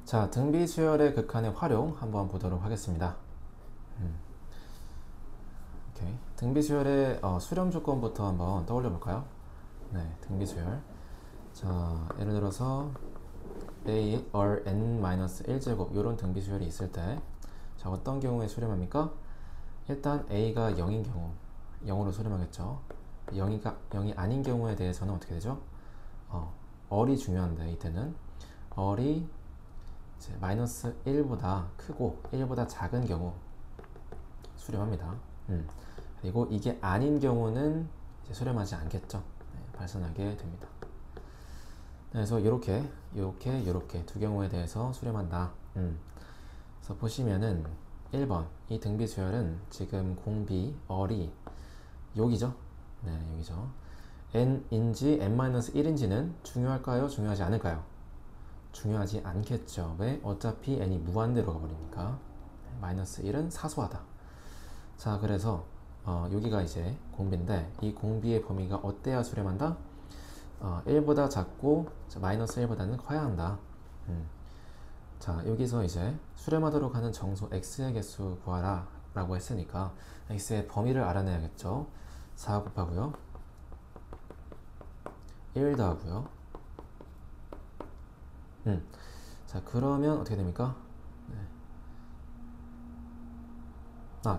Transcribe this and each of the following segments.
자, 등비수열의 극한의 활용 한번 보도록 하겠습니다. 오케이. 등비수열의 수렴 조건부터 한번 떠올려 볼까요? 네, 등비수열. 자, 예를 들어서 a or n-1제곱 이런 등비수열이 있을 때, 자, 어떤 경우에 수렴합니까? 일단 a가 0인 경우 0으로 수렴하겠죠. 0이 아닌 경우에 대해서는 어떻게 되죠? 얼이 중요한데 이때는 얼이 이제 마이너스 1보다 크고 1보다 작은 경우 수렴합니다. 그리고 이게 아닌 경우는 이제 수렴하지 않겠죠. 네, 발산하게 됩니다. 그래서 이렇게 두 경우에 대해서 수렴한다. 그래서 보시면은 1번 이 등비수열은 지금 공비 얼이 여기죠. 네, 여기죠. n인지 n-1인지는 중요할까요? 중요하지 않을까요? 중요하지 않겠죠. 왜? 어차피 n이 무한대로 가버리니까. 마이너스 1은 사소하다. 자, 그래서 여기가 이제 공비인데 이 공비의 범위가 어때야 수렴한다? 1보다 작고 마이너스 1보다는 커야 한다. 자, 여기서 이제 수렴하도록 하는 정수 x의 개수 구하라 라고 했으니까 x의 범위를 알아내야겠죠. 4 곱하고요 1 더하고요 자, 그러면 어떻게 됩니까? 네.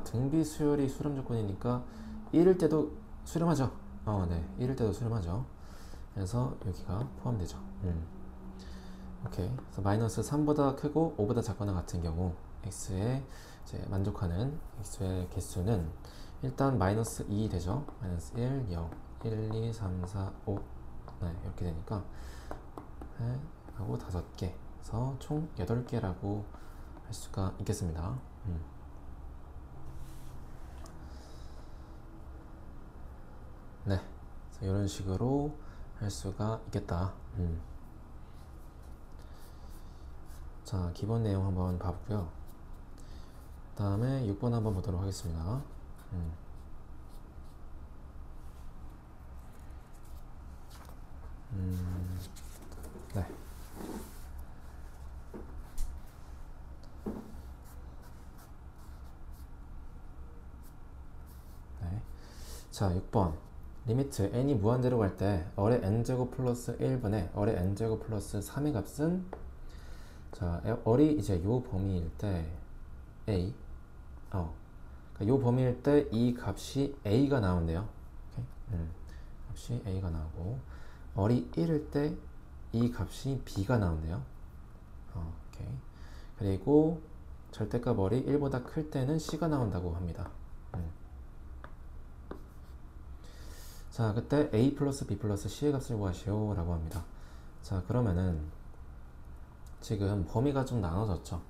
등비 수열이 수렴 조건이니까 1일 때도 수렴하죠. 네, 1일 때도 수렴하죠. 그래서 여기가 포함되죠. 오케이. 그래서 마이너스 3보다 크고 5보다 작거나 같은 경우 x에 이제 만족하는 x의 개수는 일단 마이너스 2 되죠. 마이너스 1, 0, 1, 2, 3, 4, 5 네, 이렇게 되니까 네, 하고 5개 그래서 총 8개라고 할 수가 있겠습니다. 네, 그래서 이런 식으로 할 수가 있겠다. 자, 기본 내용 한번 봐볼고요. 그 다음에 6번 한번 보도록 하겠습니다. 네. 네. 자, 6번. 리미트 n이 무한대로 갈 때 어의 n제곱 플러스 1분의 어의 n제곱 플러스 3의 값은 자, 어이 이제 요 범위일 때 a 그러니까 요 범위일 때 이 값이 a가 나온대요. 값이 a가 나오고 어이 1일 때 이 값이 b가 나온대요. 오케이. 그리고 절대값 어이 1보다 클 때는 c가 나온다고 합니다. 자, 그때 a 플러스 b 플러스 c의 값을 구하시오 라고 합니다. 자, 그러면은 지금 범위가 좀 나눠졌죠.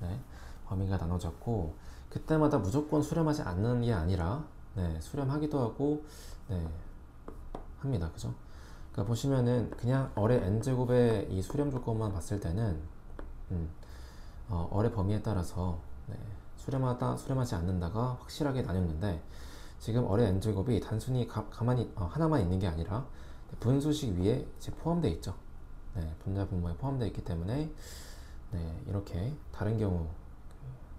네, 범위가 나눠졌고 그때마다 무조건 수렴하지 않는 게 아니라 네, 수렴하기도 하고 네, 합니다. 그죠? 그러니까 보시면은 그냥 어의 n제곱의 이 수렴 조건만 봤을 때는 어의 범위에 따라서 네, 수렴하다 수렴하지 않는다가 확실하게 나뉘었는데 지금 어의 n제곱이 단순히 가만히 하나만 있는 게 아니라 분수식 위에 이제 포함되어 있죠. 네, 분자 분모에 포함되어 있기 때문에 네, 이렇게 다른 경우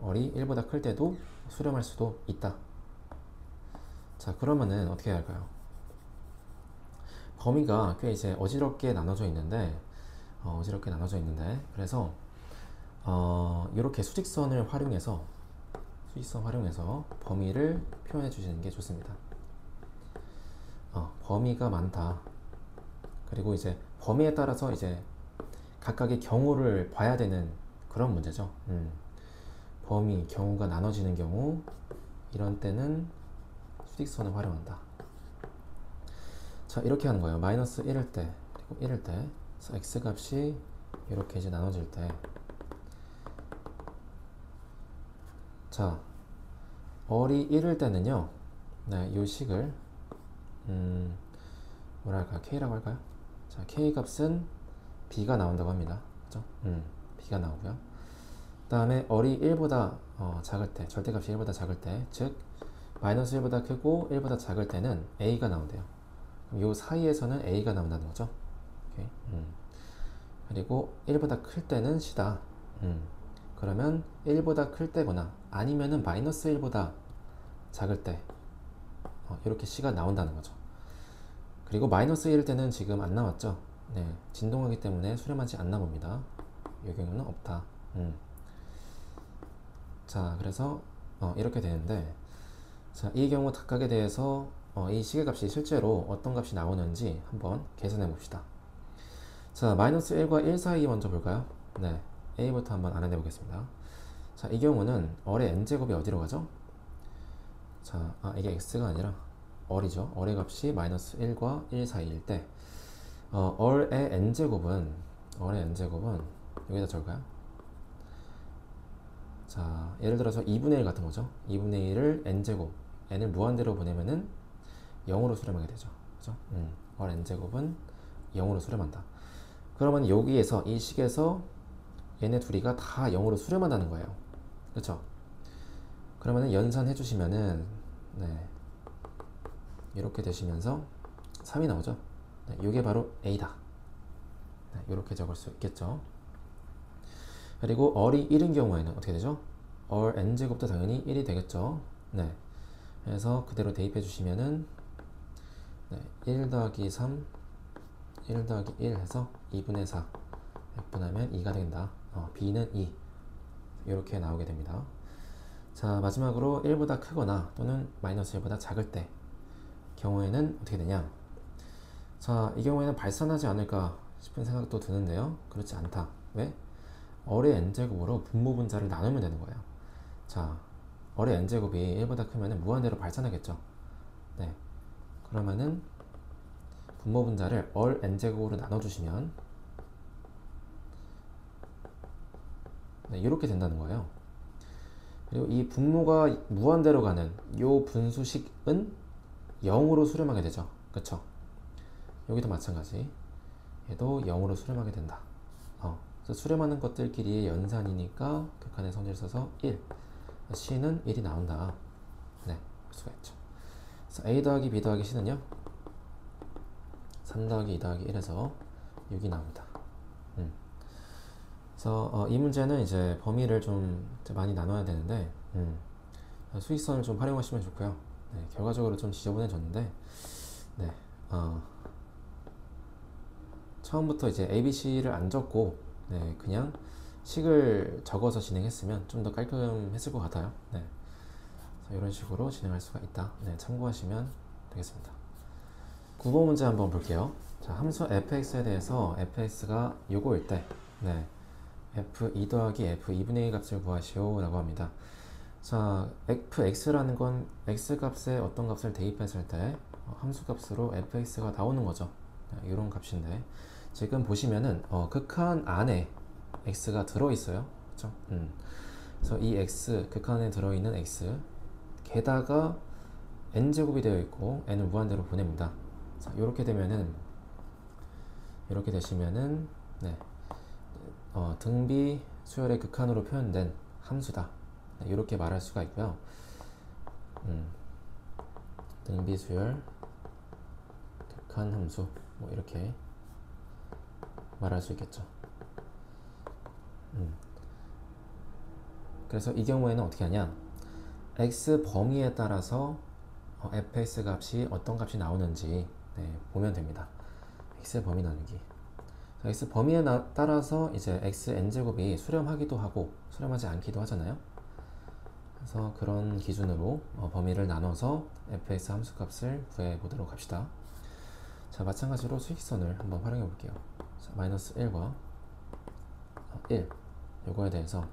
어이 1보다 클 때도 수렴할 수도 있다. 자, 그러면은 어떻게 해야 할까요? 범위가 꽤 이제 어지럽게 나눠져 있는데 그래서 이렇게 수직선을 활용해서 범위를 표현해 주시는 게 좋습니다. 범위가 많다. 그리고 이제 범위에 따라서 이제 각각의 경우를 봐야 되는 그런 문제죠. 경우가 나눠지는 경우 이런 때는 수직선을 활용한다. 자, 이렇게 하는 거예요. 마이너스 1일 때 그리고 1일 때 그래서 x값이 이렇게 이제 나눠질 때 자, 어이 1일 때는요 네, 이 식을 뭐랄까 k라고 할까요? 자, k 값은 b가 나온다고 합니다. 그죠? b가 나오고요. 그 다음에 어이 1보다 작을 때 절대값이 1보다 작을 때 즉 마이너스 1보다 크고 1보다 작을 때는 a가 나온대요. 그럼 이 사이에서는 a가 나온다는 거죠. 오케이. 그리고 1보다 클 때는 c다. 그러면 1보다 클 때거나 아니면은 마이너스 1보다 작을 때 이렇게 C가 나온다는 거죠. 그리고 마이너스 1일 때는 지금 안 나왔죠. 네, 진동하기 때문에 수렴하지 않나 봅니다. 이 경우는 없다. 자, 그래서 이렇게 되는데, 자, 이 경우 각각에 대해서 이 시계값이 실제로 어떤 값이 나오는지 한번 계산해 봅시다. 자, 마이너스 1과 1 사이 먼저 볼까요? 네, A부터 한번 알아내 보겠습니다. 자, 이 경우는 얼의 n제곱이 어디로 가죠? 자, 이게 x가 아니라 얼이죠. 얼의 값이 마이너스 1과 1 사이일 때 얼의 n제곱은 여기다 적을까요? 자, 예를 들어서 2분의 1 같은 거죠. 2분의 1을 n제곱, n을 무한대로 보내면은 0으로 수렴하게 되죠. 그죠? 얼 n제곱은 0으로 수렴한다. 그러면 여기에서 이 식에서 얘네 둘이가 다 0으로 수렴한다는 거예요. 그렇죠? 그러면은 연산해 주시면은 네, 이렇게 되시면서 3이 나오죠. 네, 이게 바로 A다. 네, 이렇게 적을 수 있겠죠. 그리고 얼이 1인 경우에는 어떻게 되죠? 얼 n제곱도 당연히 1이 되겠죠. 네, 그래서 그대로 대입해 주시면은 네, 1 더하기 3 1 더하기 1 해서 2분의 4 약분하면 2가 된다. B는 2 이렇게 나오게 됩니다. 자, 마지막으로 1보다 크거나 또는 마이너스 1보다 작을 때 경우에는 어떻게 되냐? 자, 이 경우에는 발산하지 않을까 싶은 생각도 드는데요. 그렇지 않다. 왜? 얼의 n제곱으로 분모분자를 나누면 되는 거예요. 자, 얼의 n제곱이 1보다 크면 무한대로 발산하겠죠. 네, 그러면은 분모분자를 얼 n제곱으로 나눠주시면 네, 이렇게 된다는 거예요. 그리고 이 분모가 무한대로 가는 이 분수식은 0으로 수렴하게 되죠. 그쵸? 여기도 마찬가지. 얘도 0으로 수렴하게 된다. 그래서 수렴하는 것들끼리의 연산이니까 극한의 성질을 써서 1. C는 1이 나온다. 네, 볼 수가 있죠. 그래서 A 더하기 B 더하기 C는요? 3 더하기 2 더하기 1에서 6이 나옵니다. 그래서 이 문제는 이제 범위를 좀 많이 나눠야 되는데 수익선을 좀 활용하시면 좋고요. 네, 결과적으로 좀 지저분해졌는데 네, 처음부터 이제 ABC를 안 적고 네, 그냥 식을 적어서 진행했으면 좀 더 깔끔했을 것 같아요. 네, 이런 식으로 진행할 수가 있다. 네, 참고하시면 되겠습니다. 9번 문제 한번 볼게요. 자, 함수 fx에 대해서 fx가 요거일 때 네, f2 더하기 f2분의 1 값을 구하시오 라고 합니다. 자, fx라는 건 x값에 어떤 값을 대입했을 때 함수값으로 fx가 나오는 거죠. 이런 값인데 지금 보시면은 극한 안에 x가 들어있어요. 그쵸? 그래서 이 x, 극한에 들어있는 x 게다가 n제곱이 되어 있고 n을 무한대로 보냅니다. 자, 이렇게 되시면은 네, 등비 수열의 극한으로 표현된 함수다. 네, 이렇게 말할 수가 있고요. 등비 수열 극한 함수 뭐 이렇게 말할 수 있겠죠. 그래서 이 경우에는 어떻게 하냐? x 범위에 따라서 fx 값이 어떤 값이 나오는지 네, 보면 됩니다. x 범위 나누기. x 범위에 따라서 이제 x n제곱이 수렴하기도 하고 수렴하지 않기도 하잖아요. 그래서 그런 기준으로 범위를 나눠서 fx 함수값을 구해 보도록 합시다. 자, 마찬가지로 수익선을 한번 활용해 볼게요. 자, 마이너스 1과 1 요거에 대해서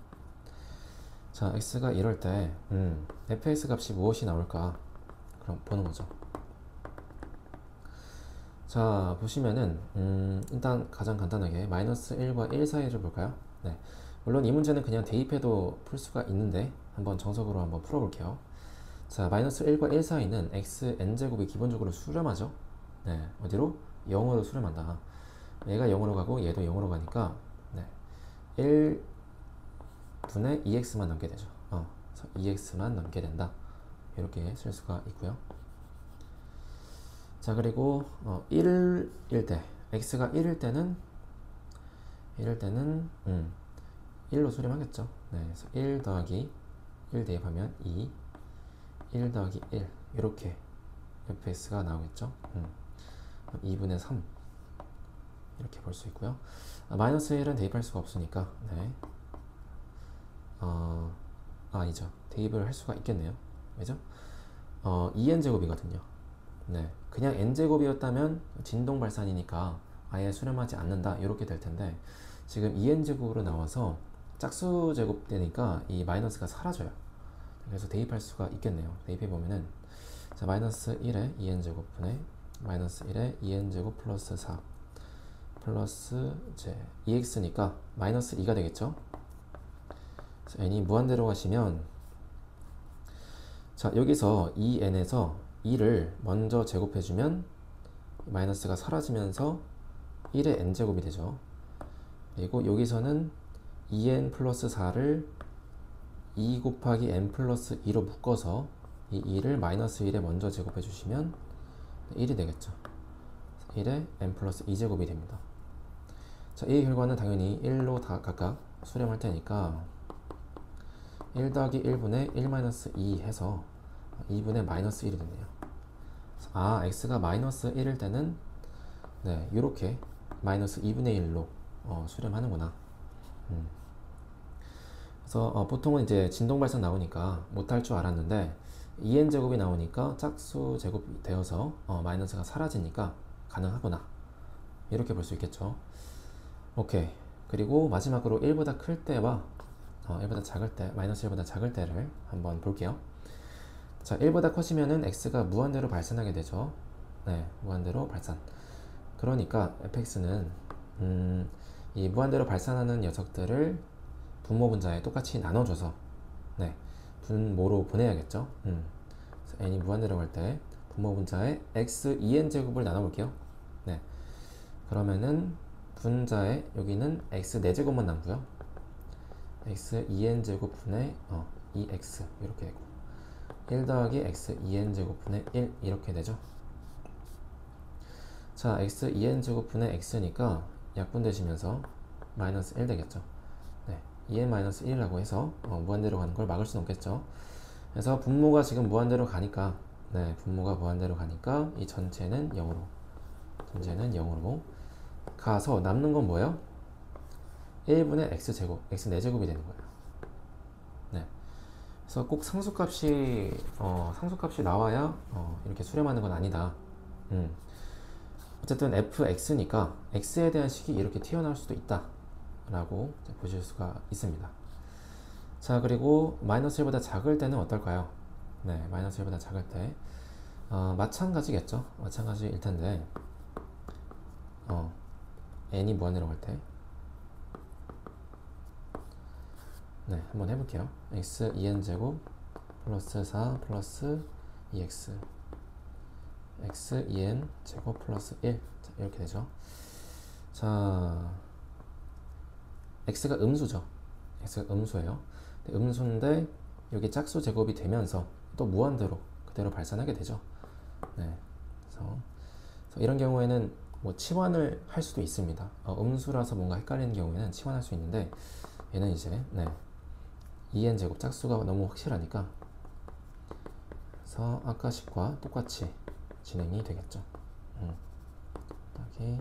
자, x가 이럴 때 fx 값이 무엇이 나올까 그럼 보는 거죠. 자, 보시면은 일단 가장 간단하게 마이너스 1과 1 사이를 볼까요? 네, 물론 이 문제는 그냥 대입해도 풀 수가 있는데 한번 정석으로 한번 풀어볼게요. 자, 마이너스 1과 1 사이는 x n제곱이 기본적으로 수렴하죠. 네, 어디로? 0으로 수렴한다. 얘가 0으로 가고 얘도 0으로 가니까 네, 1분의 2x만 남게 되죠. 그래서 2x만 남게 된다. 이렇게 쓸 수가 있고요. 자, 그리고 1일 때 x가 1일 때는 1로 수렴하겠죠. 네, 그래서 1 더하기 1 대입하면 2, 1 더하기 1 이렇게 fx가 나오겠죠. 2분의 3 이렇게 볼 수 있고요. 마이너스 1은 대입할 수가 없으니까 네. 아니죠. 대입을 할 수가 있겠네요. 왜죠? 2n제곱이거든요. 네, 그냥 n제곱이었다면 진동 발산이니까 아예 수렴하지 않는다 이렇게 될 텐데 지금 2n제곱으로 나와서 짝수 제곱 되니까 이 마이너스가 사라져요. 그래서 대입할 수가 있겠네요. 대입해 보면은 자, 마이너스 1에 2n제곱분의 마이너스 1에 2n제곱 플러스 4 플러스 이제 2x니까 마이너스 2가 되겠죠. n이 무한대로 가시면 자, 여기서 2n에서 2를 먼저 제곱해주면 마이너스가 사라지면서 1의 n제곱이 되죠. 그리고 여기서는 2n 플러스 4를 2 곱하기 n 플러스 2로 묶어서 이 2를 마이너스 1에 먼저 제곱해주시면 1이 되겠죠. 1에 n 플러스 2제곱이 됩니다. 자, 이 결과는 당연히 1로 다 각각 수렴할 테니까 1 더하기 1분의 1 마이너스 2 해서 2분의 마이너스 1이 됐네요. x가 마이너스 1일 때는 네, 이렇게 마이너스 2분의 1로 수렴하는구나. 그래서 보통은 이제 진동 발산 나오니까 못할 줄 알았는데 2n제곱이 나오니까 짝수 제곱이 되어서 마이너스가 사라지니까 가능하구나. 이렇게 볼 수 있겠죠. 오케이. 그리고 마지막으로 1보다 클 때와 1보다 작을 때, 마이너스 1보다 작을 때를 한번 볼게요. 자, 1보다 커지면은 x가 무한대로 발산하게 되죠. 네, 무한대로 발산. 그러니까 fx는 이 무한대로 발산하는 녀석들을 분모 분자에 똑같이 나눠줘서 네, 분모로 보내야겠죠. 그래서 n이 무한대로 갈 때 분모 분자에 x 2n제곱을 나눠볼게요. 네, 그러면은 분자에 여기는 x 4제곱만 남고요. x 2n제곱 분의 2x 이렇게 되고 1 더하기 x 2n제곱 분의 1 이렇게 되죠. 자, x 2n제곱 분의 x니까 약분되시면서 마이너스 1 되겠죠. 네, 2n-1이라고 해서 무한대로 가는 걸 막을 수는 없겠죠. 그래서 분모가 지금 무한대로 가니까 네, 분모가 무한대로 가니까 이 전체는 0으로 가서 남는 건 뭐예요? 1분의 x제곱, x 4제곱이 되는 거예요. 네. 그래서 꼭 상수값이 나와야 이렇게 수렴하는 건 아니다. 어쨌든 fx니까 x에 대한 식이 이렇게 튀어나올 수도 있다 라고 보실 수가 있습니다. 자, 그리고 마이너스 1보다 작을 때는 어떨까요? 네, 마이너스 1보다 작을 때 마찬가지겠죠. 마찬가지일 텐데 n이 무한대로 갈 때 네, 한번 해볼게요. x 2n제곱 플러스 4 플러스 2x x 2n 제곱 플러스 1 자, 이렇게 되죠. 자, x가 음수죠. x가 음수예요. 음수인데 여기 짝수 제곱이 되면서 또 무한대로 그대로 발산하게 되죠. 네, 그래서 이런 경우에는 뭐 치환을 할 수도 있습니다. 음수라서 뭔가 헷갈리는 경우에는 치환할 수 있는데 얘는 이제 네, 2n 제곱 짝수가 너무 확실하니까 그래서 아까 식과 똑같이 진행이 되겠죠. 여기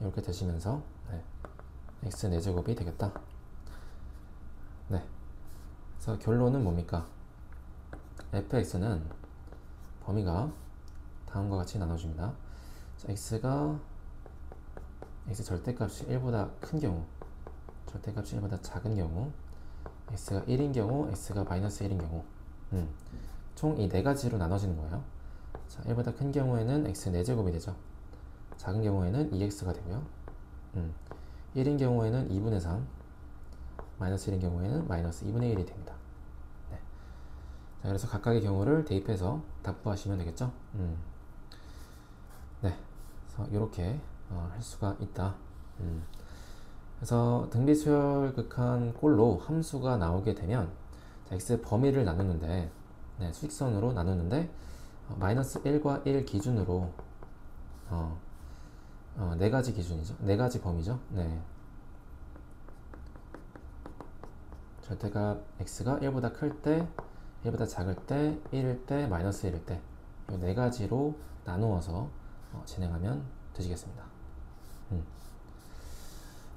이렇게 되시면서 네, x 4제곱이 되겠다. 네, 그래서 결론은 뭡니까? fx는 범위가 다음과 같이 나눠줍니다. 자, x가 x 절대값이 1보다 큰 경우, 절대값이 1보다 작은 경우, x가 1인 경우, x가 마이너스 1인 경우 총 이 4가지로 나눠지는 거예요. 자, 1보다 큰 경우에는 x 4제곱이 되죠. 작은 경우에는 2x가 되고요. 1인 경우에는 2분의 3, 마이너스 1인 경우에는 마이너스 2분의 1이 됩니다. 네. 자, 그래서 각각의 경우를 대입해서 답 구하시면 되겠죠. 네, 그래서 이렇게 할 수가 있다. 그래서 등비수열극한 꼴로 함수가 나오게 되면 자, x 범위를 나누는데 네, 수직선으로 나누는데 마이너스 1과 1 기준으로 4가지 기준이죠. 4가지 범위죠. 네. 절대값 x가 1보다 클 때, 1보다 작을 때, 1일 때, 마이너스 1일 때 이 네 가지로 나누어서 진행하면 되시겠습니다.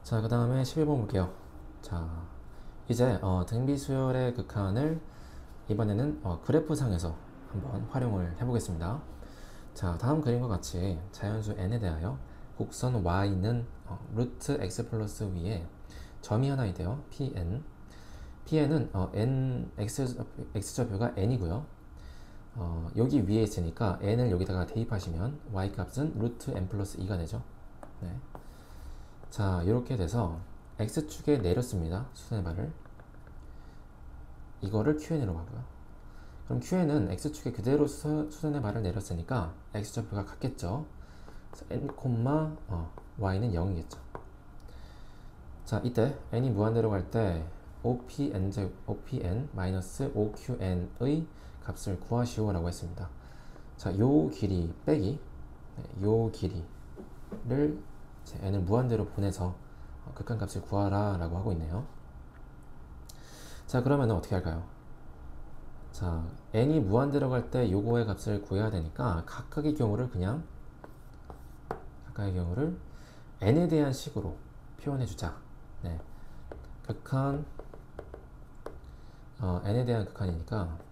자, 그 다음에 11번 볼게요. 자, 이제 등비수열의 극한을 이번에는 그래프상에서 한번 활용을 해보겠습니다. 자, 다음 그림과 같이 자연수 n에 대하여 곡선 y는 루트 x 플러스 위에 점이 하나 있대요. pn. pn은 n x좌표가 n이고요. 여기 위에 있으니까 n을 여기다가 대입하시면 y 값은 루트 n 플러스 2가 되죠. 네. 자, 이렇게 돼서 x축에 내렸습니다. 수선의 발을. 이거를 qn으로 하고요. 그럼 qn은 x축에 그대로 수선의 발을 내렸으니까 x좌표가 같겠죠. n, y는 0이겠죠. 자, 이때 n이 무한대로 갈 때 opn 마이너스 oqn의 값을 구하시오 라고 했습니다. 자, 요 길이 빼기 요 길이를 n을 무한대로 보내서 극한값을 구하라 라고 하고 있네요. 자, 그러면 어떻게 할까요? 자, n이 무한대로 갈 때 요거의 값을 구해야 되니까 각각의 경우를 n에 대한 식으로 표현해 주자. 네. 극한 n에 대한 극한이니까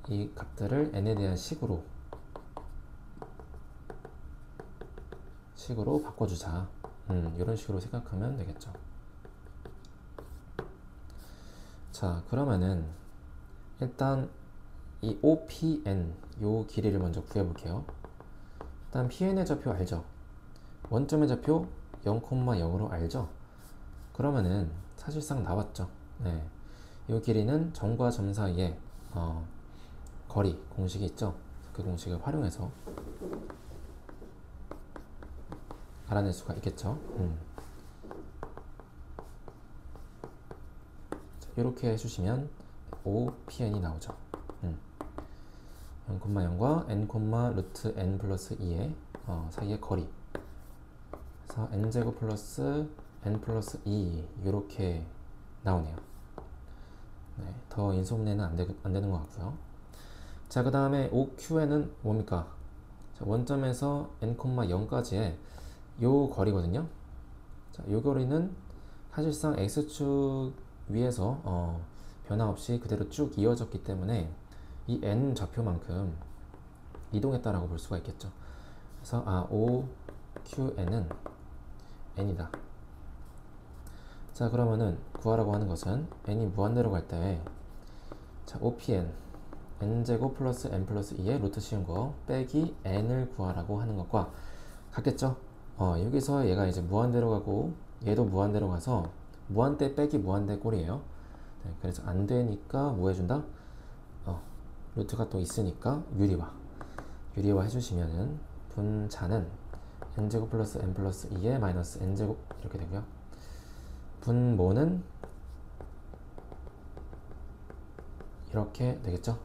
이 값들을 n에 대한 식으로 바꿔주자. 이런 식으로 생각하면 되겠죠. 자, 그러면은 일단 이 OPN 요 길이를 먼저 구해볼게요. 일단 PN의 좌표 알죠? 원점의 좌표 0,0으로 알죠? 그러면은 사실상 나왔죠. 네. 이 길이는 점과 점 사이에 거리 공식이 있죠. 그 공식을 활용해서 알아낼 수가 있겠죠. 이렇게 해주시면 OPN이 나오죠. 0,0과 n, 루트 n 플러스 2의 사이의 거리. 그래서 n제곱 플러스 n 플러스 2 이렇게 나오네요. 네, 더 인수분해는 안 되는 것 같고요. 자, 그 다음에 OQN은 뭡니까? 자, 원점에서 n,0까지의 요 거리거든요. 자, 요 거리는 사실상 x축 위에서 변화 없이 그대로 쭉 이어졌기 때문에 이 n 좌표만큼 이동했다라고 볼 수가 있겠죠. 그래서 OQN은 n이다. 자, 그러면은 구하라고 하는 것은 n이 무한대로 갈 때 자, OPN n제곱 플러스 n 플러스 2의 루트 씌운 거 빼기 n을 구하라고 하는 것과 같겠죠. 여기서 얘가 이제 무한대로 가고 얘도 무한대로 가서 무한대 빼기 무한대 꼴이에요. 네, 그래서 안 되니까 뭐 해준다? 루트가 또 있으니까 유리화 해주시면은 분자는 n제곱 플러스 n 플러스 2의 마이너스 n제곱 이렇게 되고요. 분모는 이렇게 되겠죠.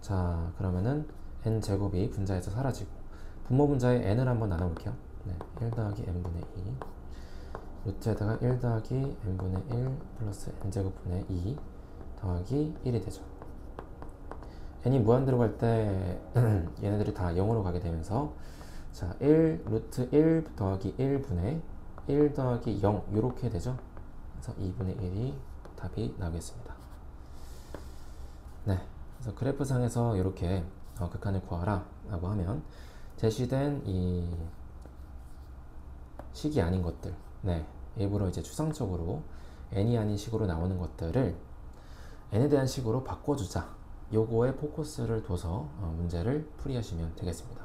자, 그러면은 n제곱이 분자에서 사라지고 분모 분자의 n을 한번 나눠볼게요. 네, 1 더하기 n분의 2 루트에다가 1 더하기 n분의 1 플러스 n제곱분의 2 더하기 1이 되죠. n이 무한대로 갈 때 얘네들이 다 0으로 가게 되면서 자, 1 루트 1 더하기 1분의 1 더하기 0 이렇게 되죠. 그래서 2분의 1이 답이 나오겠습니다. 네, 그래서 그래프상에서 이렇게 극한을 구하라 라고 하면 제시된 이 식이 아닌 것들, 네, 일부러 이제 추상적으로 n이 아닌 식으로 나오는 것들을 n에 대한 식으로 바꿔주자. 요거에 포커스를 둬서 문제를 풀이하시면 되겠습니다.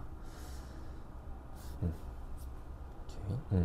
오케이.